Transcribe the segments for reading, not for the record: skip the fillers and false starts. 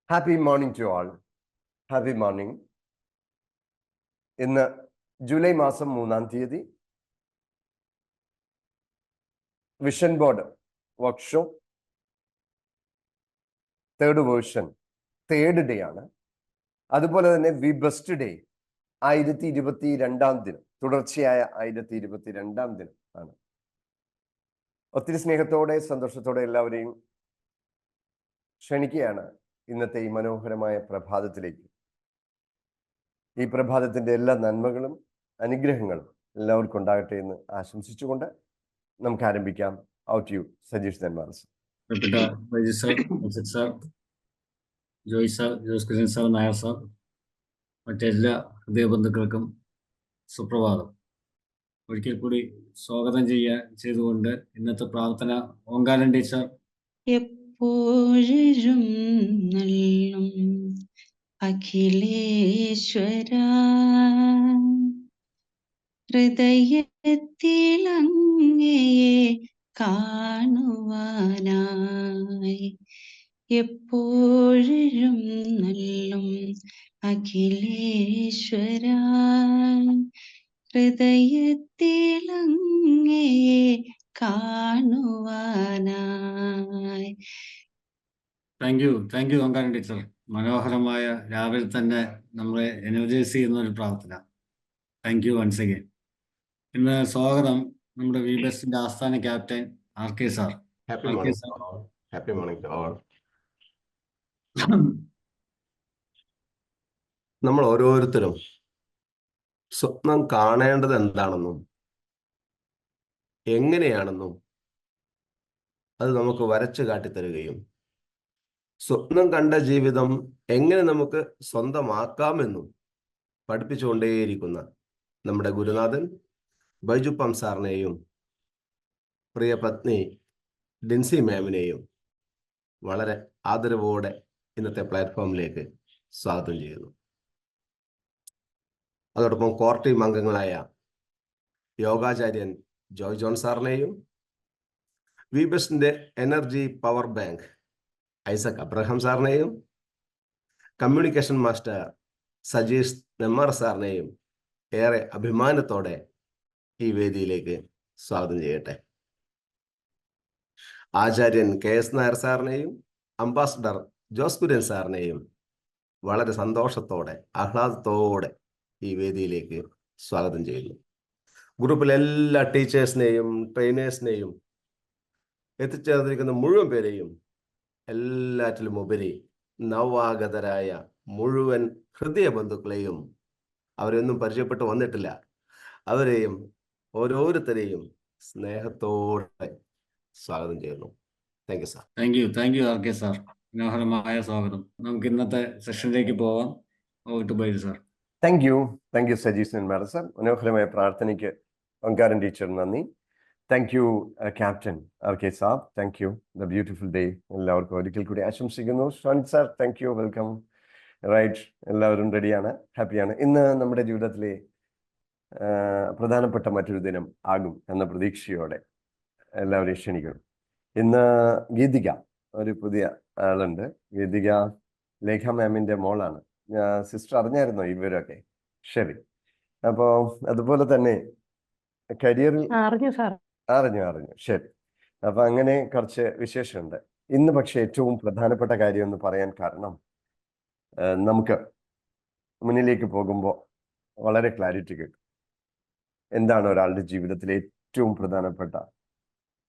Happy morning to all. Happy morning. ഇന്ന് July മാസം 3-ാം തീയതി vision board workshop third version third day ആണ്. അതുപോലെ തന്നെ വി ബെസ്റ്റ് ഡേ 1022-ാം ദിനം, തുടർച്ചയായ 1022-ാം ദിനം ആണ്. ഒത്തിരി സ്നേഹത്തോടെ സന്തോഷത്തോടെ എല്ലാവരെയും ക്ഷണിക്കുകയാണ് ഇന്നത്തെ ഈ മനോഹരമായ പ്രഭാതത്തിലേക്ക്. ഈ പ്രഭാതത്തിന്റെ എല്ലാ നന്മകളും അനുഗ്രഹങ്ങളും എല്ലാവർക്കും ഉണ്ടാകട്ടെ എന്ന് ആശംസിച്ചുകൊണ്ട് നമുക്ക് ആരംഭിക്കാം. ഔട്ട് യു സജീഷ് നെന്മാറസ്. Joy sir, Jose Krishnan sir, Nair sir, മറ്റെല്ലാ ഹൃദയബന്ധുക്കൾക്കും സുപ്രഭാതം. ഒരിക്കൽ കൂടി സ്വാഗതം ചെയ്തുകൊണ്ട് ഇന്നത്തെ പ്രാർത്ഥന ഓങ്കാരൻ ടീച്ചർ. എപ്പോഴും നല്ലും അഖിലേശ്വര ഹൃദയത്തിലങ്ങയെ കാണുവാനായി, എപ്പോഴും നല്ലും അഖിലേശ്വര ഹൃദയത്തിലങ്ങയെ കാണുവാനായി. Thank you Omkaran teacher. മനോഹരമായ രാവിലെ തന്നെ നമ്മളെ എനർജൈസ് ചെയ്യുന്ന ഒരു പ്രാർത്ഥന. Thank you once again. ഇന്ന് സ്വാഗതം നമ്മുടെ വി ബെസ്റ്റിന്റെ ആസ്ഥാന captain RK sir. Happy morning to all. നമ്മൾ ഓരോരുത്തരും സ്വപ്നം കാണേണ്ടത് എന്താണെന്നും എങ്ങനെയാണെന്നും അത് നമുക്ക് വരച്ചു കാട്ടിത്തരുകയും സ്വപ്നം കണ്ട ജീവിതം എങ്ങനെ നമുക്ക് സ്വന്തമാക്കാമെന്നും പഠിപ്പിച്ചുകൊണ്ടേയിരിക്കുന്ന നമ്മുടെ ഗുരുനാഥൻ ബൈജു പം സാറിനെയും പ്രിയ പത്നി ഡിൻസി മാമിനെയും വളരെ ആദരവോടെ ഇന്നത്തെ പ്ലാറ്റ്ഫോമിലേക്ക് സ്വാഗതം ചെയ്യുന്നു. അതോടൊപ്പം കോർ ടീം അംഗങ്ങളായ യോഗാചാര്യൻ ജോയ് ജോൺ സാറിനെയും വി ബെസ്റ്റിന്റെ energy power bank Isaac Abraham സാറിനെയും കമ്മ്യൂണിക്കേഷൻ മാസ്റ്റർ സജീഷ് നെന്മാർ സാറിനെയും ഏറെ അഭിമാനത്തോടെ ഈ വേദിയിലേക്ക് സ്വാഗതം ചെയ്യട്ടെ. ആചാര്യൻ KS നായർ സാറിനെയും അംബാസഡർ ജോസ് കുര്യൻ സാറിനെയും വളരെ സന്തോഷത്തോടെ ആഹ്ലാദത്തോടെ ഈ വേദിയിലേക്ക് സ്വാഗതം ചെയ്യുന്നു. ഗ്രൂപ്പിലെ എല്ലാ ടീച്ചേഴ്സിനെയും ട്രെയിനേഴ്സിനെയും എത്തിച്ചേർന്നിരിക്കുന്ന മുഴുവൻ പേരെയും, എല്ലാറ്റിലും ഉപരി നവാഗതരായ മുഴുവൻ ഹൃദയ ബന്ധുക്കളെയും, അവരൊന്നും പരിചയപ്പെട്ട് വന്നിട്ടില്ല, അവരെയും ഓരോരുത്തരെയും സ്നേഹത്തോടെ സ്വാഗതം ചെയ്യുന്നു. Thank you sir. Thank you RK sir. മനോഹരമായ സ്വാഗതം. നമുക്ക് ഇന്നത്തെ സെഷനിലേക്ക് പോവാം. Baiju sir. Thank you Sajeesh Nenmara sir. മനോഹരമായ പ്രാർത്ഥനയ്ക്ക് ഓങ്കാരൻ ടീച്ചർ നന്ദി. താങ്ക് യു ക്യാപ്റ്റൻ RK സാബ്. Thank you. The beautiful day എല്ലാവർക്കും ഒരിക്കൽ കൂടി ആശംസിക്കുന്നു. Shanith sir, thank you, welcome. Right, എല്ലാവരും റെഡിയാണ്, ഹാപ്പിയാണ്. ഇന്ന് നമ്മുടെ ജീവിതത്തിലെ പ്രധാനപ്പെട്ട മറ്റൊരു ദിനം ആകും എന്ന പ്രതീക്ഷയോടെ എല്ലാവരെയും ക്ഷണിക്കണം. ഇന്ന് ഗീതിക, ഒരു പുതിയ ആളുണ്ട്. ഗീതിക ലേഖ മാമിന്റെ മോളാണ്. സിസ്റ്റർ അറിഞ്ഞായിരുന്നോ ഇവരൊക്കെ? ശരി. അപ്പോൾ അതുപോലെ തന്നെ കരിയറിൽ അറിഞ്ഞു. ശരി. അപ്പൊ അങ്ങനെ കുറച്ച് വിശേഷമുണ്ട് ഇന്ന്. പക്ഷെ ഏറ്റവും പ്രധാനപ്പെട്ട കാര്യം എന്ന് പറയാൻ കാരണം, നമുക്ക് മുന്നിലേക്ക് പോകുമ്പോൾ വളരെ ക്ലാരിറ്റി കിട്ടും. എന്താണ് ഒരാളുടെ ജീവിതത്തിലെ ഏറ്റവും പ്രധാനപ്പെട്ട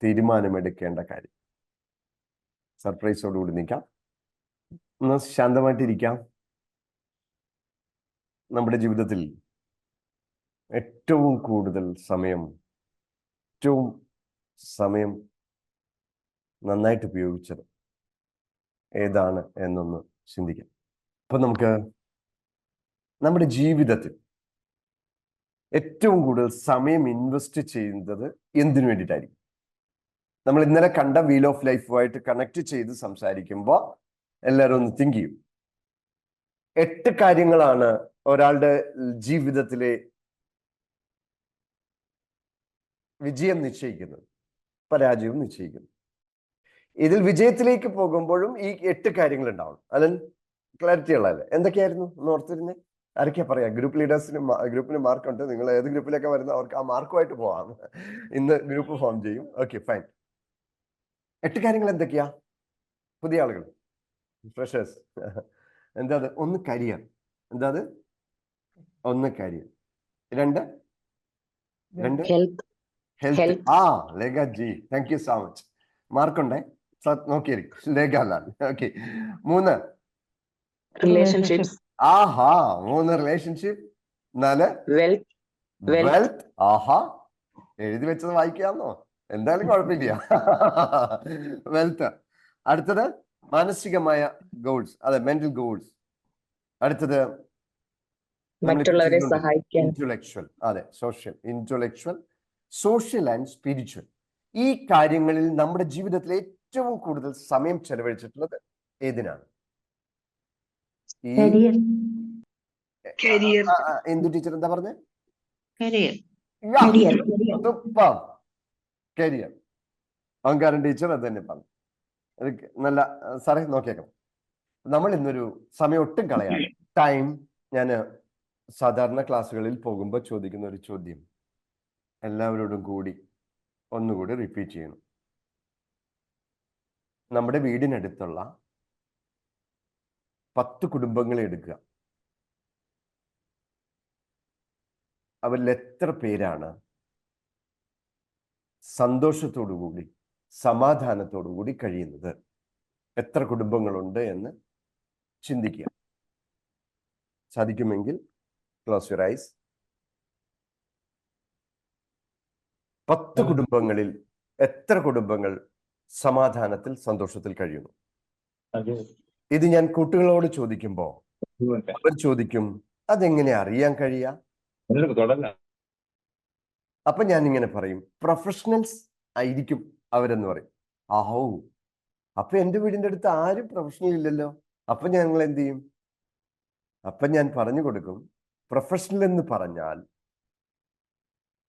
തീരുമാനമെടുക്കേണ്ട കാര്യം. സർപ്രൈസോടുകൂടി നിൽക്കാം, ഒന്ന് ശാന്തമായിട്ടിരിക്കാം. നമ്മുടെ ജീവിതത്തിൽ ഏറ്റവും കൂടുതൽ സമയം നന്നായിട്ട് ഉപയോഗിച്ചത് ഏതാണ് എന്നൊന്ന് ചിന്തിക്കാം. അപ്പൊ നമുക്ക് നമ്മുടെ ജീവിതത്തിൽ ഏറ്റവും കൂടുതൽ സമയം ഇൻവെസ്റ്റ് ചെയ്യുന്നത് എന്തിനു വേണ്ടിയിട്ടായിരിക്കും? നമ്മൾ ഇന്നലെ കണ്ട വീൽ ഓഫ് ലൈഫുമായിട്ട് കണക്ട് ചെയ്ത് സംസാരിക്കുമ്പോൾ എല്ലാവരും ഒന്ന് തിങ്ക് ചെയ്യും. 8 കാര്യങ്ങളാണ് ഒരാളുടെ ജീവിതത്തിലെ വിജയം നിശ്ചയിക്കുന്നത്, പരാജയവും നിശ്ചയിക്കുന്നത്. ഇതിൽ വിജയത്തിലേക്ക് പോകുമ്പോഴും ഈ 8 കാര്യങ്ങൾ ഉണ്ടാവണം. അല്ലൻ ക്ലാരിറ്റി ഉള്ളതല്ലേ? എന്തൊക്കെയായിരുന്നു ഒന്ന് ഓർത്തിരുന്നേ? ആരൊക്കെയാ പറയാ? ഗ്രൂപ്പിന് മാർക്കുണ്ട്. നിങ്ങൾ ഏത് ഗ്രൂപ്പിലൊക്കെ വരുന്ന അവർക്ക് ആ മാർക്കുമായിട്ട് പോവാം. ഇന്ന് ഗ്രൂപ്പ് ഫോം ചെയ്യും. Okay, fine. 8 കാര്യങ്ങൾ എന്തൊക്കെയാ? പുതിയ ആളുകൾ, ഫ്രഷേഴ്സ്. എന്താ അത്? 1 കരിയർ. എന്താ അത്? 1 career. 2 health. Health. Ah, Lekha ji, thank you so much. മാർക്കുണ്ടേ, നോക്കിയിരിക്കും ലേഖാലാൽ. ഓക്കെ. 3 റിലേഷൻഷിപ്സ്. ആഹാ, 3 റിലേഷൻഷിപ്പ്. 4 വെൽത്ത്. വെൽത്ത്. ആഹാ, എഴുതി വെച്ചത് വായിക്കാന്നോ? എന്തായാലും കുഴപ്പമില്ല. വെൽത്ത്. അടുത്തത് മാനസികമായ ഗോൾസ്, അതെ, മെന്റൽ ഗോൾസ്. അടുത്തത് മറ്റുള്ളവരെ സഹായിക്കാൻ. ഇന്റലക്ച്വൽ, അതെ, സോഷ്യൽ ആൻഡ് സ്പിരിച്വൽ. ഈ കാര്യങ്ങളിൽ നമ്മുടെ ജീവിതത്തിൽ ഏറ്റവും കൂടുതൽ സമയം ചെലവഴിച്ചിട്ടുള്ളത് ഏതിനാണ്? ഈ എന്തു ടീച്ചർ എന്താ പറഞ്ഞേ? Super, career. അഹങ്കാരൻ ടീച്ചർ അത് തന്നെ പറഞ്ഞു. നല്ല സാറേ നോക്കിയേക്കാം. നമ്മൾ ഇന്നൊരു സമയം ഒട്ടും കളയാതെ ടൈം, ഞാൻ സാധാരണ ക്ലാസ്സുകളിൽ പോകുമ്പോൾ ചോദിക്കുന്ന ഒരു ചോദ്യം എല്ലാവരോടും കൂടി ഒന്നുകൂടി റിപ്പീറ്റ് ചെയ്യണം. നമ്മുടെ വീടിനടുത്തുള്ള 10 കുടുംബങ്ങളെ എടുക്കുക. അവരിൽ എത്ര പേരാണ് സന്തോഷത്തോടുകൂടി സമാധാനത്തോടുകൂടി കഴിയുന്നത്? എത്ര കുടുംബങ്ങളുണ്ട് എന്ന് ചിന്തിക്കുക. സാധിക്കുമെങ്കിൽ ക്ലോസ് യുവർ ഐസ്. 10 കുടുംബങ്ങളിൽ എത്ര കുടുംബങ്ങൾ സമാധാനത്തിൽ സന്തോഷത്തിൽ കഴിയുന്നു? ഇത് ഞാൻ കുട്ടികളോട് ചോദിക്കുമ്പോൾ അവർ ചോദിക്കും, അതെങ്ങനെ അറിയാൻ കഴിയാ? അപ്പൊ ഞാൻ ഇങ്ങനെ പറയും, പ്രൊഫഷണൽസ് ആയിരിക്കും അവരെന്ന് പറയും. ആഹോ, അപ്പൊ എന്റെ വീടിന്റെ അടുത്ത് ആരും പ്രൊഫഷണൽ ഇല്ലല്ലോ. അപ്പൊ ഞങ്ങൾ എന്ത് ചെയ്യും? അപ്പൊ ഞാൻ പറഞ്ഞു കൊടുക്കും, പ്രൊഫഷണൽ എന്ന് പറഞ്ഞാൽ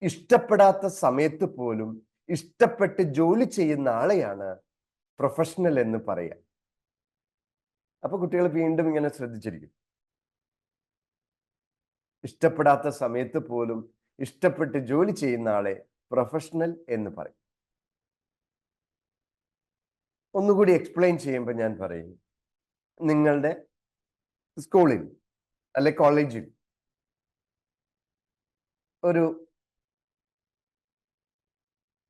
ഇഷ്ടപ്പെടാത്ത സമയത്ത് പോലും ഇഷ്ടപ്പെട്ട് ജോലി ചെയ്യുന്ന ആളെയാണ് പ്രൊഫഷണൽ എന്ന് പറയുക. അപ്പൊ കുട്ടികൾ വീണ്ടും ഇങ്ങനെ ശ്രദ്ധിച്ചിരിക്കും. ഇഷ്ടപ്പെടാത്ത സമയത്ത് പോലും ഇഷ്ടപ്പെട്ട് ജോലി ചെയ്യുന്ന ആളെ പ്രൊഫഷണൽ എന്ന് പറയും. ഒന്നുകൂടി എക്സ്പ്ലെയിൻ ചെയ്യുമ്പോൾ ഞാൻ പറയും, നിങ്ങളുടെ സ്കൂളിൽ അല്ലെ കോളേജിൽ ഒരു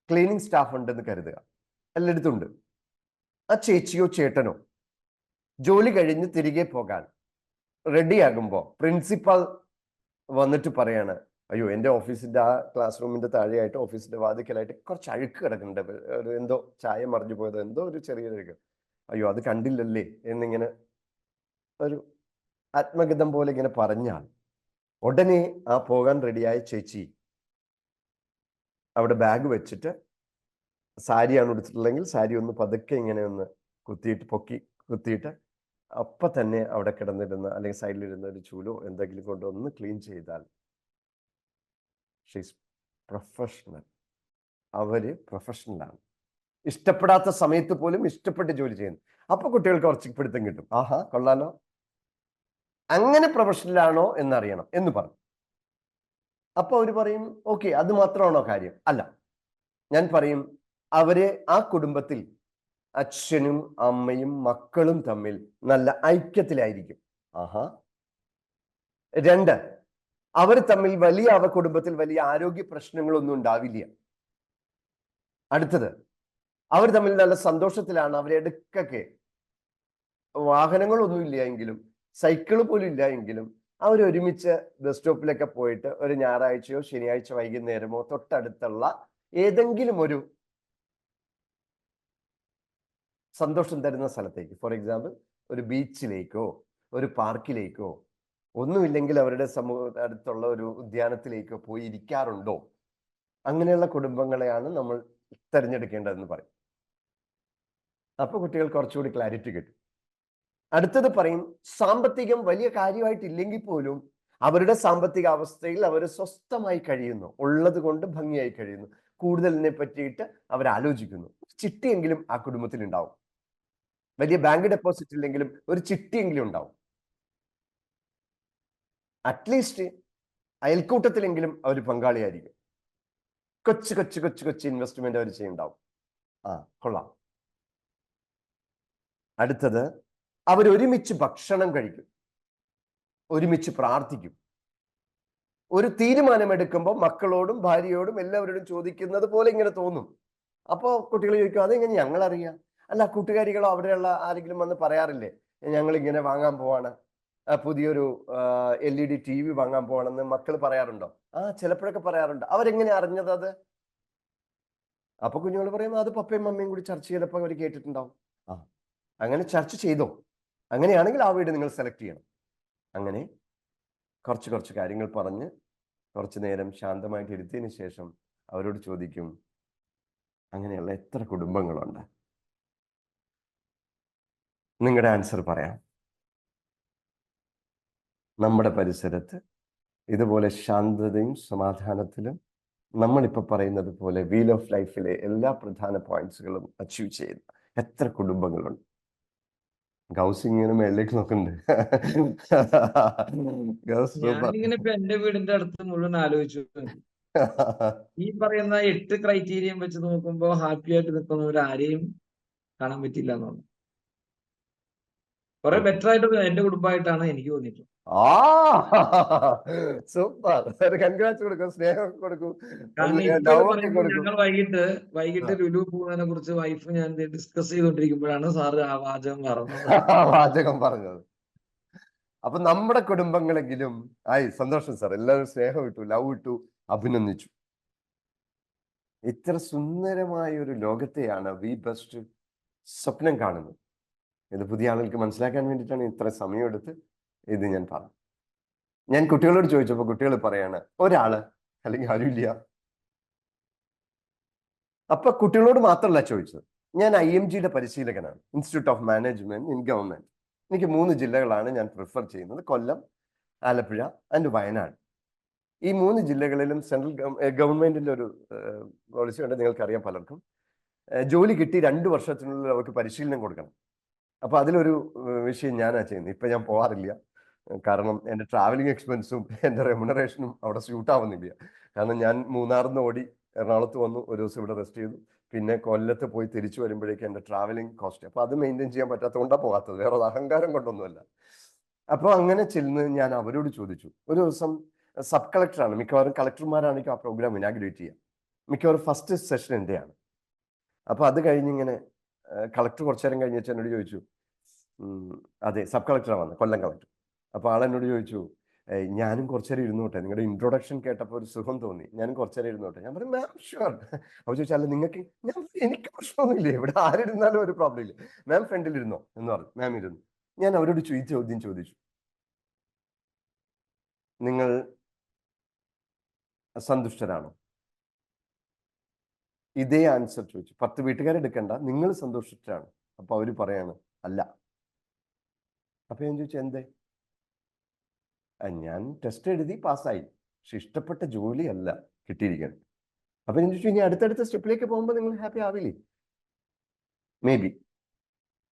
ക്ലീനിങ് സ്റ്റാഫ് ഉണ്ടെന്ന് കരുതുക, എല്ലായിടത്തുണ്ട്. ആ ചേച്ചിയോ ചേട്ടനോ ജോലി കഴിഞ്ഞ് തിരികെ പോകാൻ റെഡിയാകുമ്പോൾ പ്രിൻസിപ്പൽ വന്നിട്ട് പറയാണ്, അയ്യോ, എൻ്റെ ഓഫീസിന്റെ ആ ക്ലാസ് റൂമിന്റെ താഴെയായിട്ട് ഓഫീസിന്റെ വാതിക്കലായിട്ട് കുറച്ച് അഴുക്ക് കിടക്കുന്നുണ്ട്, എന്തോ ചായ മറിഞ്ഞു പോയത്, എന്തോ ഒരു ചെറിയ അഴുക്ക്, അയ്യോ അത് കണ്ടില്ലല്ലേ എന്നിങ്ങനെ ഒരു ആത്മഗതം പോലെ ഇങ്ങനെ പറഞ്ഞാൽ ഉടനെ ആ പോകാൻ റെഡിയായ ചേച്ചി അവിടെ ബാഗ് വെച്ചിട്ട്, സാരിയാണ് ഉടുത്തിട്ടുള്ളെങ്കിൽ സാരി ഒന്ന് പതുക്കെ ഇങ്ങനെ ഒന്ന് കുത്തിയിട്ട് അപ്പൊ തന്നെ അവിടെ കിടന്നിരുന്ന അല്ലെങ്കിൽ സൈഡിലിരുന്ന ഒരു ചൂലോ എന്തെങ്കിലും കൊണ്ട് ഒന്ന് ക്ലീൻ ചെയ്താൽ ഷീസ് പ്രൊഫഷണൽ. അവര് പ്രൊഫഷണലാണ്. ഇഷ്ടപ്പെടാത്ത സമയത്ത് പോലും ഇഷ്ടപ്പെട്ട് ജോലി ചെയ്യുന്നു. അപ്പൊ കുട്ടികൾക്ക് കുറച്ച് പിടുത്തം കിട്ടും. ആഹാ, കൊള്ളാലോ, അങ്ങനെ പ്രൊഫഷണലാണോ എന്നറിയണം എന്ന് പറഞ്ഞു. അപ്പൊ അവര് പറയും, ഓക്കെ, അത് മാത്രമാണോ കാര്യം? അല്ല, ഞാൻ പറയും, അവരെ ആ കുടുംബത്തിൽ അച്ഛനും അമ്മയും മക്കളും തമ്മിൽ നല്ല ഐക്യത്തിലായിരിക്കും. ആഹാ. 2, അവർ തമ്മിൽ കുടുംബത്തിൽ വലിയ ആരോഗ്യ പ്രശ്നങ്ങളൊന്നും ഉണ്ടാവില്ല. അടുത്തത്, അവർ തമ്മിൽ നല്ല സന്തോഷത്തിലാണ്. അവരെടുക്കൊക്കെ വാഹനങ്ങളൊന്നും ഇല്ല എങ്കിലും, സൈക്കിൾ പോലും ഇല്ല എങ്കിലും, അവരൊരുമിച്ച് ബസ് സ്റ്റോപ്പിലൊക്കെ പോയിട്ട് ഒരു ഞായറാഴ്ചയോ ശനിയാഴ്ച വൈകുന്നേരമോ തൊട്ടടുത്തുള്ള ഏതെങ്കിലും ഒരു സന്തോഷം തരുന്ന സ്ഥലത്തേക്ക്, ഫോർ എക്സാമ്പിൾ ഒരു ബീച്ചിലേക്കോ ഒരു പാർക്കിലേക്കോ, ഒന്നുമില്ലെങ്കിൽ അവരുടെ അടുത്തുള്ള ഒരു ഉദ്യാനത്തിലേക്കോ പോയി ഇരിക്കാറുണ്ടോ? അങ്ങനെയുള്ള കുടുംബങ്ങളെയാണ് നമ്മൾ തിരഞ്ഞെടുക്കേണ്ടതെന്ന് പറയും. അപ്പൊ കുട്ടികൾ കുറച്ചുകൂടി ക്ലാരിറ്റി കിട്ടും. അടുത്തത് പറയും, സാമ്പത്തികം വലിയ കാര്യമായിട്ടില്ലെങ്കിൽ പോലും അവരുടെ സാമ്പത്തിക അവസ്ഥയിൽ അവർ സ്വസ്ഥമായി കഴിയുന്നു, ഉള്ളത് കൊണ്ട് ഭംഗിയായി കഴിയുന്നു, കൂടുതലിനെ പറ്റിയിട്ട് അവർ ആലോചിക്കുന്നു. ചിട്ടിയെങ്കിലും ആ കുടുംബത്തിൽ ഉണ്ടാവും. വലിയ ബാങ്ക് ഡെപ്പോസിറ്റ് ഇല്ലെങ്കിലും ഒരു ചിട്ടിയെങ്കിലും ഉണ്ടാവും. അറ്റ്ലീസ്റ്റ് അയൽക്കൂട്ടത്തിലെങ്കിലും അവർ പങ്കാളിയായിരിക്കും. കൊച്ചു കൊച്ചു കൊച്ചു കൊച്ചു ഇൻവെസ്റ്റ്മെന്റ് അവർ ചെയ്യുന്നുണ്ടാവും. കൊള്ളാം. അടുത്തത്, അവർ ഒരുമിച്ച് ഭക്ഷണം കഴിക്കും, ഒരുമിച്ച് പ്രാർത്ഥിക്കും. ഒരു തീരുമാനമെടുക്കുമ്പോൾ മക്കളോടും ഭാര്യയോടും എല്ലാവരോടും ചോദിക്കുന്നത് പോലെ ഇങ്ങനെ തോന്നും. അപ്പോൾ കുട്ടികൾ ചോദിക്കും, അതെങ്ങനെ ഞങ്ങൾ അറിയാം? അല്ല, കൂട്ടുകാരികളോ അവിടെയുള്ള ആരെങ്കിലും വന്ന് പറയാറില്ലേ, ഞങ്ങൾ ഇങ്ങനെ വാങ്ങാൻ പോവാണ്, പുതിയൊരു LED TV വാങ്ങാൻ പോവാണെന്ന് മക്കൾ പറയാറുണ്ടോ? ചിലപ്പോഴൊക്കെ പറയാറുണ്ട്. അവരെങ്ങനെ അറിഞ്ഞത് അത്? അപ്പൊ കുഞ്ഞുങ്ങൾ പറയും, അത് പപ്പയും മമ്മിയും കൂടി ചർച്ച ചെയ്തപ്പോൾ അവർ കേട്ടിട്ടുണ്ടാവും. അങ്ങനെ ചർച്ച ചെയ്തോ? അങ്ങനെയാണെങ്കിൽ ആ വീട് നിങ്ങൾ സെലക്ട് ചെയ്യണം. അങ്ങനെ കുറച്ച് കുറച്ച് കാര്യങ്ങൾ പറഞ്ഞ് കുറച്ചു നേരം ശാന്തമായിട്ട് ഇരുത്തിയതിന് ശേഷം അവരോട് ചോദിക്കും, അങ്ങനെയുള്ള എത്ര കുടുംബങ്ങളുണ്ട്? നിങ്ങളുടെ ആൻസർ പറയാം. നമ്മുടെ പരിസരത്ത് ഇതുപോലെ ശാന്തതയും സമാധാനത്തിലും നമ്മളിപ്പോൾ പറയുന്നത് പോലെ വീൽ ഓഫ് ലൈഫിലെ എല്ലാ പ്രധാന പോയിന്റ്സുകളും അച്ചീവ് ചെയ്യുന്ന എത്ര കുടുംബങ്ങളുണ്ട്? ഗൗസിങ്ങനെ മേളിലേക്ക് നോക്കുന്നുണ്ട്. ഞാനിങ്ങനെ ഇപ്പൊ എന്റെ വീടിന്റെ അടുത്ത് മുഴുവൻ ആലോചിച്ചു. ഈ പറയുന്ന 8 ക്രൈറ്റീരിയം വെച്ച് നോക്കുമ്പോ ഹാപ്പി ആയിട്ട് നിൽക്കുന്നവർ ആരെയും കാണാൻ പറ്റില്ല എന്നാണ്. കുറെ ബെറ്റർ ആയിട്ട് എന്റെ കുടുംബമായിട്ടാണ് എനിക്ക് തോന്നിയിട്ടുള്ളത്. സൂപ്പർ, കൺഗ്രാറ്റ്സ് കൊടുക്കും, സ്നേഹം കൊടുക്കും. കാരണം ഇപ്പൊ ഞങ്ങൾ വൈകിട്ട് ലുലു പോകുന്നതിനെ കുറിച്ച് വൈഫ് ഞാൻ ഡിസ്കസ് ചെയ്തുകൊണ്ടിരിക്കുമ്പോഴാണ് സാറ് ആ വാചകം പറഞ്ഞത്. അപ്പൊ നമ്മുടെ കുടുംബങ്ങളെങ്കിലും സന്തോഷം സാർ, എല്ലാവരും സ്നേഹം ഇട്ടു, ലവ് ഇട്ടു, അഭിനന്ദിച്ചു. ഇത്ര സുന്ദരമായ ഒരു ലോകത്തെയാണ് വി ബെസ്റ്റ് സ്വപ്നം കാണുന്നത്. ഇത് പുതിയ ആളുകൾക്ക് മനസ്സിലാക്കാൻ വേണ്ടിയിട്ടാണ് ഇത്ര സമയമെടുത്ത് ഇത് ഞാൻ പറഞ്ഞു. ഞാൻ കുട്ടികളോട് ചോദിച്ചപ്പോൾ കുട്ടികൾ പറയാണ്, ഒരാള് അല്ലെങ്കിൽ ആരുമില്ല. അപ്പൊ കുട്ടികളോട് മാത്രമല്ല ചോദിച്ചത്. ഞാൻ IMGയുടെ പരിശീലകനാണ്, institute of management in government. എനിക്ക് 3 ജില്ലകളാണ് ഞാൻ പ്രിഫർ ചെയ്യുന്നത്, കൊല്ലം, ആലപ്പുഴ ആൻഡ് വയനാട്. ഈ 3 ജില്ലകളിലും സെൻട്രൽ ഗവൺമെന്റിന്റെ ഒരു പോളിസി ഉണ്ട്, നിങ്ങൾക്കറിയാം പലർക്കും. ജോലി കിട്ടി 2 വർഷത്തിനുള്ളിൽ അവർക്ക് പരിശീലനം കൊടുക്കണം. അപ്പൊ അതിലൊരു വിഷയം ഞാനാ ചെയ്യുന്നത്. ഇപ്പൊ ഞാൻ പോവാറില്ല, കാരണം എൻ്റെ ട്രാവലിംഗ് എക്സ്പെൻസും എൻ്റെ റെമുനറേഷനും അവിടെ സ്യൂട്ട് ആവുന്നില്ല. കാരണം ഞാൻ മൂന്നാറിന്ന് ഓടി എറണാകുളത്ത് വന്നു, ഒരു ദിവസം ഇവിടെ റെസ്റ്റ് ചെയ്തു, പിന്നെ കൊല്ലത്ത് പോയി തിരിച്ചു വരുമ്പോഴേക്കും എൻ്റെ ട്രാവലിംഗ് കോസ്റ്റ്, അപ്പൊ അത് മെയിൻറ്റെയിൻ ചെയ്യാൻ പറ്റാത്തതുകൊണ്ടാണ് പോകാത്തത്, വേറെ അഹങ്കാരം കൊണ്ടൊന്നുമല്ല. അപ്പൊ അങ്ങനെ ചെന്ന് ഞാൻ അവരോട് ചോദിച്ചു. ഒരു ദിവസം സബ് കളക്ടറാണ്, മിക്കവാറും കളക്ടർമാരാണെങ്കിൽ ആ പ്രോഗ്രാം ഇനാഗുറേറ്റ് ചെയ്യുക. മിക്കവാറും ഫസ്റ്റ് സെഷൻ എൻ്റെയാണ്. അപ്പൊ അത് കഴിഞ്ഞിങ്ങനെ കളക്ടർ കുറച്ചു നേരം കഴിഞ്ഞ് എന്നോട് ചോദിച്ചു, അതെ സബ് കളക്ടറാണ് വന്നത്, കൊല്ലം കളക്ടർ. അപ്പൊ ആളെന്നോട് ചോദിച്ചു, ഞാനും കുറച്ചേരം ഇരുന്നോട്ടെ, നിങ്ങളുടെ ഇൻട്രൊഡക്ഷൻ കേട്ടപ്പോൾ ഒരു സുഖം തോന്നി, ഞാനും കുറച്ചേരം ഇരുന്നോട്ടെ. ഞാൻ പറഞ്ഞു, മാം ഷുവർ. അപ്പോൾ ചോദിച്ചാൽ, അല്ല നിങ്ങൾക്ക്? എനിക്ക് പ്രശ്നമൊന്നുമില്ല, ഇവിടെ ആരിരുന്നാലും ഒരു പ്രോബ്ലം ഇല്ല, മാം ഫ്രണ്ടിൽ ഇരുന്നോ എന്ന് പറഞ്ഞു. മാം ഇരുന്നു. ഞാൻ അവരോട് ഈ ചോദ്യം ചോദിച്ചു, നിങ്ങൾ സന്തുഷ്ടരാണോ? ഇതേ ആൻസർ ചോദിച്ചു. 10 വീട്ടുകാരെടുക്കണ്ട, നിങ്ങൾ സന്തോഷിച്ചാണ്? അപ്പൊ അവര് പറയാണ് അല്ല. അപ്പൊ ഞാൻ ചോദിച്ചു, എന്തേ? ഞാൻ ടെസ്റ്റ് എഴുതി പാസ്സായി, പക്ഷെ ഇഷ്ടപ്പെട്ട ജോലി അല്ല കിട്ടിയിരിക്കുന്നത്. അപ്പൊ ഞാൻ ചോദിച്ചു, ഇനി അടുത്തടുത്ത സ്റ്റെപ്പിലേക്ക് പോകുമ്പോൾ നിങ്ങൾ ഹാപ്പി ആവില്ലേ? മേ ബി,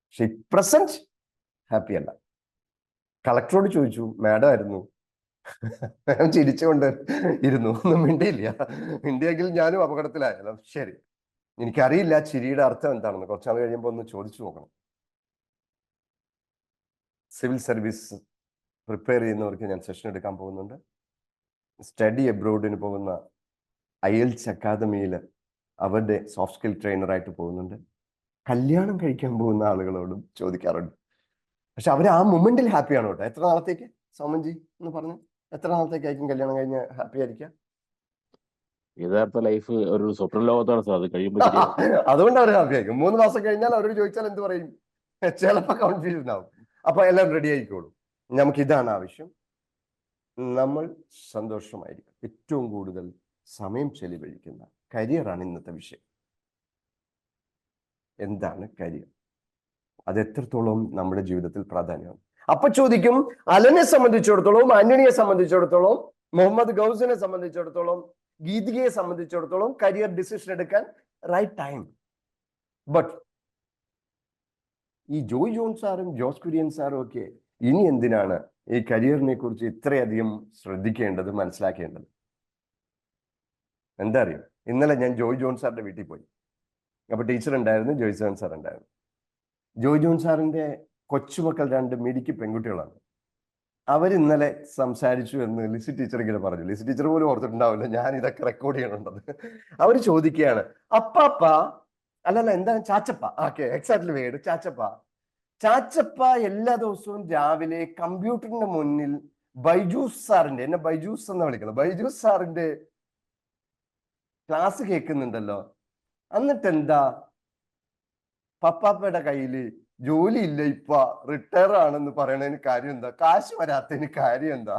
പക്ഷെ പ്രസന്റ് ഹാപ്പി അല്ല. കളക്ടറോട് ചോദിച്ചു, മാഡം ആയിരുന്നു. ഞാൻ ചിരിച്ചുകൊണ്ട് ഇരുന്നു, ഒന്നും മിണ്ടിയില്ല. മിണ്ടിയെങ്കിൽ ഞാനും അപകടത്തിലായാലോ. ശരി, എനിക്കറിയില്ല ചിരിയുടെ അർത്ഥം എന്താണെന്ന്, കുറച്ചാൾ കഴിയുമ്പോൾ ഒന്ന് ചോദിച്ചു നോക്കണം. സിവിൽ സർവീസ് പ്രിപ്പയർ ചെയ്യുന്നവർക്ക് ഞാൻ സെഷൻ എടുക്കാൻ പോകുന്നുണ്ട്. സ്റ്റഡി എബ്രോഡിന് പോകുന്ന IELTS അക്കാദമിയിൽ അവരുടെ സോഫ്റ്റ് സ്കിൽ ട്രെയിനറായിട്ട് പോകുന്നുണ്ട്. കല്യാണം കഴിക്കാൻ പോകുന്ന ആളുകളോടും ചോദിക്കാറുണ്ട്. പക്ഷെ അവർ ആ മൊമെന്റിൽ ഹാപ്പിയാണ് കേട്ടോ. എത്ര നാളത്തേക്ക് സോമൻജി എന്ന് പറഞ്ഞു, എത്ര നാളത്തേക്കായിരിക്കും കല്യാണം കഴിഞ്ഞ് ഹാപ്പി ആയിരിക്കാം? യഥാർത്ഥ ലൈഫ് ഒരു സ്വപ്ന ലോകത്താണ് സാർ, അത് കഴിയുമ്പോൾ അതുകൊണ്ട് അവർ ഹാപ്പി ആയിരിക്കും. 3 മാസം കഴിഞ്ഞാൽ അവരോട് ചോദിച്ചാൽ എന്ത് പറയും? ചിലപ്പോൾ കൺഫ്യൂഷൻ ആവും. അപ്പൊ എല്ലാം റെഡി ആയിക്കോളും. നമുക്ക് ഇതാണ് ആവശ്യം, നമ്മൾ സന്തോഷമായിരിക്കും. ഏറ്റവും കൂടുതൽ സമയം ചെലവഴിക്കുന്ന കരിയറാണ് ഇന്നത്തെ വിഷയം. എന്താണ് കരിയർ? അത് എത്രത്തോളം നമ്മുടെ ജീവിതത്തിൽ പ്രാധാന്യമാണ്. അപ്പൊ ചോദിക്കും, അലനെ സംബന്ധിച്ചിടത്തോളം, ആന്റണിയെ സംബന്ധിച്ചിടത്തോളം, മുഹമ്മദ് ഗൗസിനെ സംബന്ധിച്ചിടത്തോളം, ഗീതികയെ സംബന്ധിച്ചിടത്തോളം കരിയർ ഡിസിഷൻ എടുക്കാൻ റൈറ്റ് ടൈം. ബട്ട് ഈ ജോയ് ജോൺ സാറും ജോസ് കുര്യൻ സാറും ഒക്കെ ഇനി എന്തിനാണ് ഈ കരിയറിനെ കുറിച്ച് ഇത്രയധികം ശ്രദ്ധിക്കേണ്ടത്, മനസ്സിലാക്കേണ്ടത്? എന്താ അറിയോ, ഇന്നലെ ഞാൻ ജോയ് ജോൺ സാറിന്റെ വീട്ടിൽ പോയി. അപ്പൊ ടീച്ചർ ഉണ്ടായിരുന്നു, ജോയ് ജോൺ സാർ ഉണ്ടായിരുന്നു. ജോയ് ജോൺ സാറിന്റെ കൊച്ചുമക്കൾ 2 മിടുക്കി പെൺകുട്ടികളാണ്. അവരിന്നലെ സംസാരിച്ചു എന്ന് ലിസി ടീച്ചർ ഇങ്ങനെ പറഞ്ഞു. ലിസി ടീച്ചർ പോലും ഓർത്തിട്ടുണ്ടാവില്ല ഞാൻ ഇതൊക്കെ റെക്കോർഡ് ചെയ്യണമെന്നത്. അവർ ചോദിക്കുകയാണ്, അപ്പാപ്പ അല്ലല്ല എന്താണ് ചാച്ചപ്പ, ഓക്കെ എക്സാക്ട്ലി വേർഡ് ചാച്ചപ്പ എല്ലാ ദിവസവും രാവിലെ കമ്പ്യൂട്ടറിന്റെ മുന്നിൽ ബൈജൂസ് സാറിന്റെ, എന്നെ ബൈജൂസ് എന്ന് വിളിക്കണം, ബൈജൂസ് സാറിന്റെ ക്ലാസ് കേൾക്കുന്നുണ്ടല്ലോ, എന്നിട്ട് എന്താ പപ്പാപ്പയുടെ കയ്യില് ജോലി ഇല്ല, ഇപ്പൊ റിട്ടയർ ആണെന്ന് പറയണതിന് കാര്യം എന്താ, കാശ് വരാത്തതിന് കാര്യം എന്താ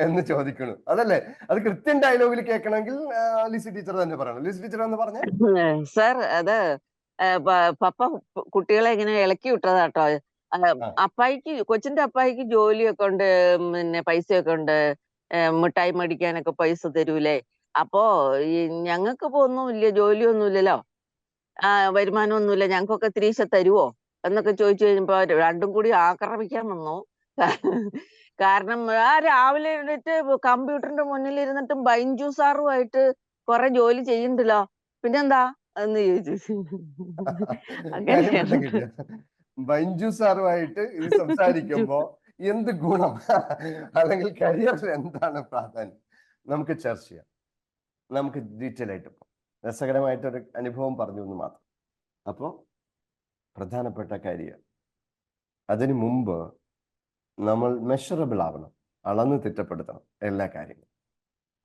എന്ന് ചോദിക്കണു. അതല്ലേ, അത് കൃത്യം ഡയലോഗിൽ കേൾക്കണമെങ്കിൽ ലിസി ടീച്ചർ തന്നെ പറയണം. ലിസി ടീച്ചർ എന്ന് പറഞ്ഞ സാർ അത് പപ്പ കുട്ടികളെ ഇങ്ങനെ ഇളക്കി വിട്ടതാട്ടോ. അപ്പായിക്ക്, കൊച്ചിന്റെ അപ്പായിക്ക് ജോലിയൊക്കെ ഉണ്ട്, പിന്നെ പൈസയൊക്കെ ഉണ്ട്, മിഠായി മേടിക്കാനൊക്കെ പൈസ തരൂലേ. അപ്പോ ഈ ഞങ്ങൾക്കിപ്പോ ഒന്നുമില്ല, ജോലിയൊന്നുമില്ലല്ലോ, വരുമാനമൊന്നുമില്ല, ഞങ്ങൾക്കൊക്കെ ഇത്തിരീശ തരുവോ എന്നൊക്കെ ചോദിച്ചു കഴിഞ്ഞപ്പോ രണ്ടും കൂടി ആക്രമിക്കാൻ വന്നു. കാരണം രാവിലെ എഴുന്നേറ്റ് കമ്പ്യൂട്ടറിന്റെ മുന്നിൽ ഇരുന്നിട്ടും ബൈഞ്ചു സാറുമായിട്ട് കുറെ ജോലി ചെയ്യുന്നുണ്ടല്ലോ, പിന്നെന്താ എന്ന് ചോദിച്ചു. അങ്ങനെയാണ് ബൈഞ്ചു സാറുമായിട്ട് ഇത് സംസാരിക്കുമ്പോ എന്ത് ഗുണം അല്ലെങ്കിൽ കരിയറിൽ എന്താണ് പ്രാധാന്യം, നമുക്ക് ചർച്ച ചെയ്യാം. നമുക്ക് ഡീറ്റെയിൽ ആയിട്ട് രസകരമായിട്ടൊരു അനുഭവം പറഞ്ഞു എന്ന് മാത്രം. അപ്പോൾ പ്രധാനപ്പെട്ട കാര്യം, അതിനു മുമ്പ് നമ്മൾ മെഷറബിൾ ആവണം, അളന്ന് തിട്ടപ്പെടുത്തണം എല്ലാ കാര്യങ്ങളും.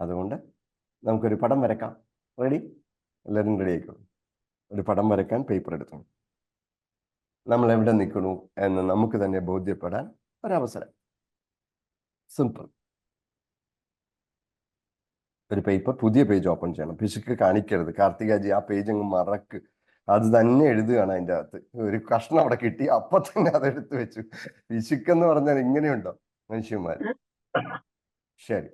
അതുകൊണ്ട് നമുക്കൊരു പടം വരക്കാം. റെഡി? എല്ലാവരും റെഡി ആയിക്കോളൂ. ഒരു പടം വരക്കാൻ പേപ്പർ എടുക്കണം. നമ്മൾ എവിടെ നിൽക്കണു എന്ന് നമുക്ക് തന്നെ ബോധ്യപ്പെടാൻ ഒരവസരം. സിമ്പിൾ. ഒരു പേപ്പർ, പുതിയ പേജ് ഓപ്പൺ ചെയ്യണം. പിശുക്ക് കാണിക്കരുത്. കാർത്തികാജി ആ പേജ് അങ്ങ് മറക്ക്, അത് തന്നെ എഴുതുകയാണ്. അതിൻ്റെ അകത്ത് ഒരു കഷ്ണം അവിടെ കിട്ടി, അപ്പൊ തന്നെ അതെടുത്ത് വെച്ചു. പിശുക്കെന്ന് പറഞ്ഞാൽ ഇങ്ങനെയുണ്ടോ മനുഷ്യന്മാർ? ശരി,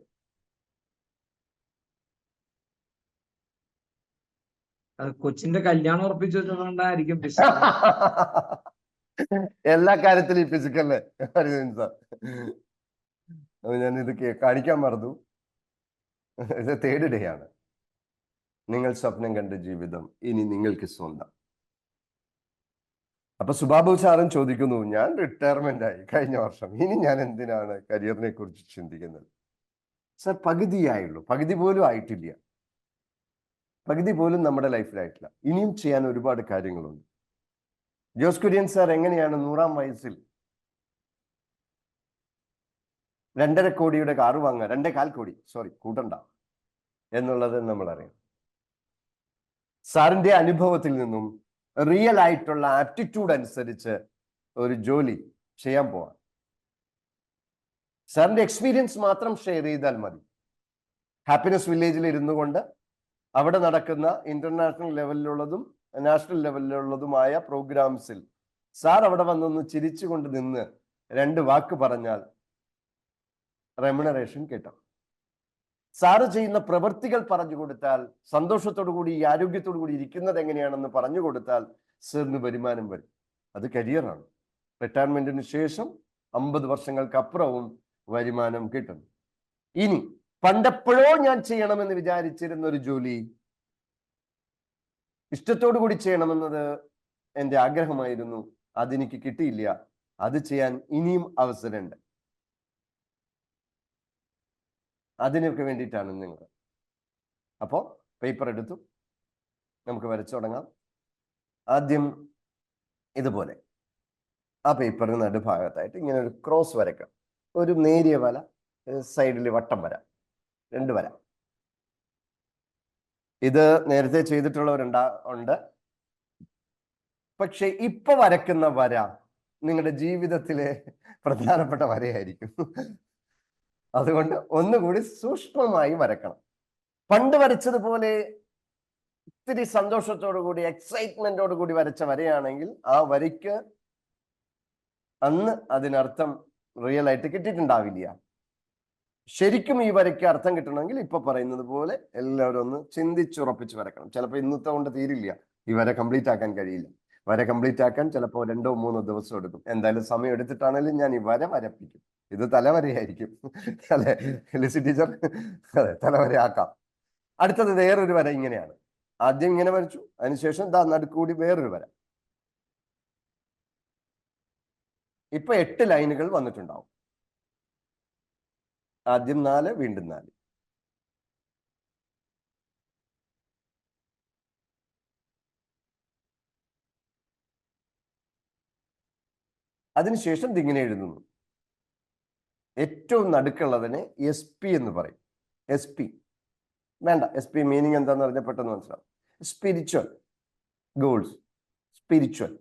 കൊച്ചിന്റെ കല്യാണം ഉറപ്പിച്ചു വെച്ചതുകൊണ്ടായിരിക്കും എല്ലാ കാര്യത്തിലും ഈ പിശുക്കല്ലേ സാർ? ഞാൻ ഇത് കാണിക്കാൻ മറന്നു. ഇത് 3rd ഡേ ആണ്. നിങ്ങൾ സ്വപ്നം കണ്ട ജീവിതം ഇനി നിങ്ങൾക്ക് സ്വന്തം. അപ്പൊ സുബാബു സാറും ചോദിക്കുന്നു, ഞാൻ റിട്ടയർമെന്റ് ആയി കഴിഞ്ഞ വർഷം, ഇനി ഞാൻ എന്തിനാണ് കരിയറിനെ കുറിച്ച് ചിന്തിക്കുന്നത്? സാർ, പകുതിയായുള്ളൂ, പകുതി പോലും ആയിട്ടില്ല, പകുതി പോലും നമ്മുടെ ലൈഫിലായിട്ടില്ല. ഇനിയും ചെയ്യാൻ ഒരുപാട് കാര്യങ്ങളുണ്ട്. ജോസ് കുര്യൻ സാർ എങ്ങനെയാണ് 100-ാം വയസ്സിൽ 2.5 കോടിയുടെ കാറ് വാങ്ങുക, 2.25 കോടി, സോറി കൂട്ടണ്ട എന്നുള്ളത് നമ്മൾ അറിയാം. സാറിന്റെ അനുഭവത്തിൽ നിന്നും റിയൽ ആയിട്ടുള്ള ആപ്റ്റിറ്റ്യൂഡ് അനുസരിച്ച് ഒരു ജോലി ചെയ്യാൻ പോവാം. സാറിന്റെ എക്സ്പീരിയൻസ് മാത്രം ഷെയർ ചെയ്താൽ മതി. ഹാപ്പിനെസ് വില്ലേജിൽ ഇരുന്നു കൊണ്ട് അവിടെ നടക്കുന്ന ഇന്റർനാഷണൽ ലെവലിലുള്ളതും നാഷണൽ ലെവലിലുള്ളതുമായ പ്രോഗ്രാംസിൽ സാർ അവിടെ വന്നൊന്ന് ചിരിച്ചുകൊണ്ട് നിന്ന് 2 വാക്ക് പറഞ്ഞാൽ റെമ്യൂണറേഷൻ കിട്ടും. സാറ് ചെയ്യുന്ന പ്രവൃത്തികൾ പറഞ്ഞു കൊടുത്താൽ, സന്തോഷത്തോടു കൂടി ആരോഗ്യത്തോടു കൂടി ഇരിക്കുന്നത് എങ്ങനെയാണെന്ന് പറഞ്ഞു കൊടുത്താൽ സാറിന് വരുമാനം വരും. അത് കരിയറാണ്. റിട്ടയർമെന്റിന് ശേഷം 50 വർഷങ്ങൾക്കപ്പുറവും വരുമാനം കിട്ടും. ഇനി പണ്ടെപ്പോഴോ ഞാൻ ചെയ്യണമെന്ന് വിചാരിച്ചിരുന്ന ഒരു ജോലി, ഇഷ്ടത്തോടു കൂടി ചെയ്യണമെന്നത് എൻ്റെ ആഗ്രഹമായിരുന്നു, അതെനിക്ക് കിട്ടിയില്ല, അത് ചെയ്യാൻ ഇനിയും അവസരമുണ്ട്. അതിനൊക്കെ വേണ്ടിയിട്ടാണ് നിങ്ങൾ. അപ്പോൾ പേപ്പർ എടുത്തു, നമുക്ക് വരച്ചു തുടങ്ങാം. ആദ്യം ഇതുപോലെ ആ പേപ്പറിന് നടുഭാഗത്തായിട്ട് ഇങ്ങനെ ഒരു ക്രോസ് വരയ്ക്കാം. ഒരു നേരിയ വല, സൈഡിൽ വട്ടം വര, 2 വര. ഇത് നേരത്തെ ചെയ്തിട്ടുള്ളവരുണ്ട്. പക്ഷെ ഇപ്പൊ വരയ്ക്കുന്ന വര നിങ്ങളുടെ ജീവിതത്തിലെ പ്രധാനപ്പെട്ട വരയായിരിക്കും. അതുകൊണ്ട് ഒന്നുകൂടി സൂക്ഷ്മമായി വരക്കണം. പണ്ട് വരച്ചതുപോലെ ഇത്തിരി സന്തോഷത്തോടു കൂടി, എക്സൈറ്റ്മെന്റോടു കൂടി വരച്ച വരയാണെങ്കിൽ ആ വരയ്ക്ക് അന്ന് അതിനർത്ഥം റിയൽ ആയിട്ട് കിട്ടിയിട്ടുണ്ടാവില്ല. ശരിക്കും ഈ വരയ്ക്ക് അർത്ഥം കിട്ടണമെങ്കിൽ ഇപ്പൊ പറയുന്നത് പോലെ എല്ലാവരും ഒന്ന് ചിന്തിച്ചുറപ്പിച്ച് വരക്കണം. ചിലപ്പോൾ ഇന്നത്തെ കൊണ്ട് തീരില്ല, ഈ വര കംപ്ലീറ്റ് ആക്കാൻ കഴിയില്ല. വര കംപ്ലീറ്റ് ആക്കാൻ ചിലപ്പോൾ 2-3 ദിവസം എടുക്കും. എന്തായാലും സമയം എടുത്തിട്ടാണെങ്കിലും ഞാൻ ഈ വര വരപ്പിക്കും. ഇത് തലവരയായിരിക്കും അല്ലെ ലിസി ടീച്ചർ? അതെ, തലവര ആക്കാം. അടുത്തത് വേറൊരു വര ഇങ്ങനെയാണ്. ആദ്യം ഇങ്ങനെ വരച്ചു, അതിനുശേഷം നടുക്കൂടി വേറൊരു വര. ഇപ്പൊ 8 ലൈനുകൾ വന്നിട്ടുണ്ടാവും. ആദ്യം 4, വീണ്ടും 4. അതിനുശേഷം ഇതിങ്ങനെ എഴുതുന്നു. ഏറ്റവും നടുക്കുള്ളതിനെ SP എന്ന് പറയും. SP വേണ്ട, SP മീനിങ് എന്താന്ന് പറഞ്ഞാൽ പെട്ടെന്ന് മനസ്സിലാവും. Spiritual goals, spiritual.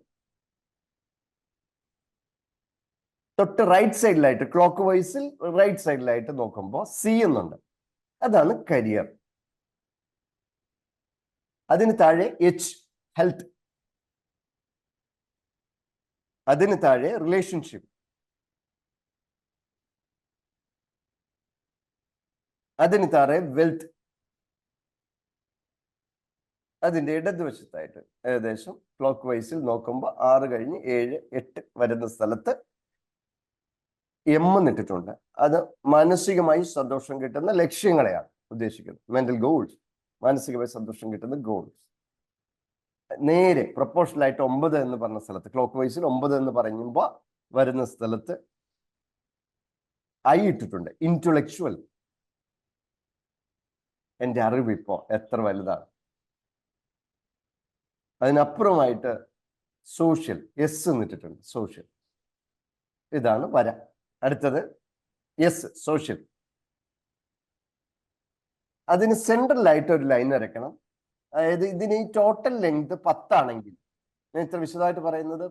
തൊട്ട് റൈറ്റ് സൈഡിലായിട്ട്, ക്ലോക്ക് വൈസിൽ റൈറ്റ് സൈഡിലായിട്ട് നോക്കുമ്പോൾ C എന്നുണ്ട്. അതാണ് കരിയർ. അതിന് താഴെ H, ഹെൽത്ത്. അതിന് താഴെ റിലേഷൻഷിപ്പ്. അതിന് താഴെ വെൽത്ത്. അതിന്റെ ഇടതുവശത്തായിട്ട് ഏകദേശം ക്ലോക്ക് വൈസിൽ നോക്കുമ്പോൾ 6 കഴിഞ്ഞ് 7, 8 വരുന്ന സ്ഥലത്ത് M എന്നിട്ടിട്ടുണ്ട്. അത് മാനസികമായി സന്തോഷം കിട്ടുന്ന ലക്ഷ്യങ്ങളെയാണ് ഉദ്ദേശിക്കുന്നത്. മെന്റൽ ഗോൾസ്, മാനസികമായി സന്തോഷം കിട്ടുന്ന ഗോൾസ്. നേരെ പ്രൊപ്പോർഷണൽ ആയിട്ട് 9 എന്ന് പറഞ്ഞ സ്ഥലത്ത്, ക്ലോക്ക് വൈസിൽ 9 എന്ന് പറയുമ്പോൾ വരുന്ന സ്ഥലത്ത് I ഇട്ടിട്ടുണ്ട്. ഇന്റലക്ച്വൽ. എൻ്റെ അറിവ് ഇപ്പോ എത്ര വലുതാണ്. അതിനപ്പുറമായിട്ട് സോഷ്യൽ, S എന്നിട്ടിട്ടുണ്ട്. സോഷ്യൽ. ഇതാണ് വര. അടുത്തത് S, സോഷ്യൽ. അതിന് സെൻട്രലായിട്ട് ഒരു ലൈൻ വരയ്ക്കണം. അതായത് ഇതിന് ഈ ടോട്ടൽ ലെങ്ത് 10 ആണെങ്കിൽ, ഞാൻ ഇത്ര വിശദമായിട്ട് പറയുന്നത്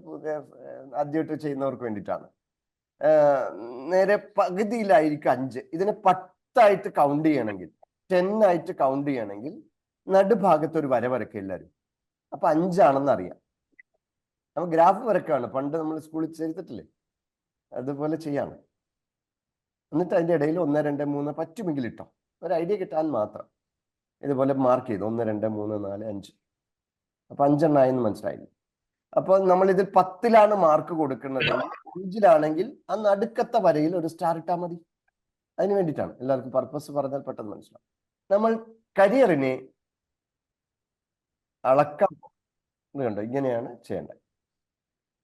ആദ്യമായിട്ട് ചെയ്യുന്നവർക്ക് വേണ്ടിയിട്ടാണ്. നേരെ പകുതിയിലായിരിക്കും 5. ഇതിനെ 10 ആയിട്ട് കൗണ്ട് ചെയ്യണമെങ്കിൽ, 10 ആയിട്ട് കൗണ്ട് ചെയ്യണമെങ്കിൽ നടുഭാഗത്ത് ഒരു വര വരയ്ക്കുക എല്ലാവരും. അപ്പൊ 5 ആണെന്ന് അറിയാം. അപ്പൊ ഗ്രാഫ് വരക്കാണ്, പണ്ട് നമ്മൾ സ്കൂളിൽ ചെയ്തിട്ടില്ലേ, അതുപോലെ ചെയ്യാണ്. എന്നിട്ട് അതിന്റെ ഇടയിൽ 1, 2, 3 പറ്റുമെങ്കിൽ ഇട്ടോ, ഒരു ഐഡിയ കിട്ടാൻ മാത്രം. ഇതുപോലെ മാർക്ക് ചെയ്തു 1, 2, 3, 4, 5. അപ്പൊ 5 എണ്ണായെന്ന് മനസ്സിലായില്ല. അപ്പൊ നമ്മൾ ഇതിൽ 10ലാണ് മാർക്ക് കൊടുക്കുന്നത്. 5ലാണെങ്കിൽ ആ നടുക്കത്തെ വരയിൽ ഒരു സ്റ്റാർ ഇട്ടാൽ മതി. അതിന് വേണ്ടിയിട്ടാണ്. എല്ലാവർക്കും പർപ്പസ് പറഞ്ഞാൽ പെട്ടെന്ന് മനസ്സിലാവും. നമ്മൾ കരിയറിനെ അളക്കാൻ കണ്ടോ, ഇങ്ങനെയാണ് ചെയ്യേണ്ടത്.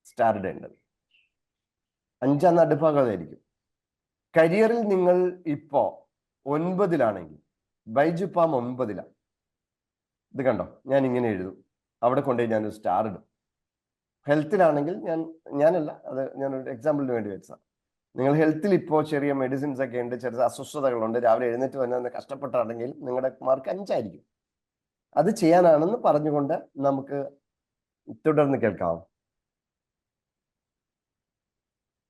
സ്റ്റാർ ഇടേണ്ടത് 5 നടുഭാഗമായിരിക്കും. കരിയറിൽ നിങ്ങൾ ഇപ്പോ 9ലാണെങ്കിൽ, ബൈജുപ്പാം 9ലാണ്. ഇത് കണ്ടോ, ഞാൻ ഇങ്ങനെ എഴുതും, അവിടെ കൊണ്ടുപോയി ഞാനൊരു സ്റ്റാർ ഇടും. ഹെൽത്തിലാണെങ്കിൽ ഞാനല്ല, അത് ഞാനൊരു എക്സാമ്പിളിന് വേണ്ടി വെച്ചതാണ്. നിങ്ങൾ ഹെൽത്തിൽ ഇപ്പോൾ ചെറിയ മെഡിസിൻസ് ഒക്കെ ഉണ്ട്, ചെറിയ അസ്വസ്ഥതകളുണ്ട്, രാവിലെ എഴുന്നേറ്റ് വന്ന് കഷ്ടപ്പെട്ടാണെങ്കിൽ നിങ്ങളുടെ മാർക്ക് 5 ആയിരിക്കും. അത് ചെയ്യാനാണെന്ന് പറഞ്ഞുകൊണ്ട് നമുക്ക് തുടർന്ന് കേൾക്കാം.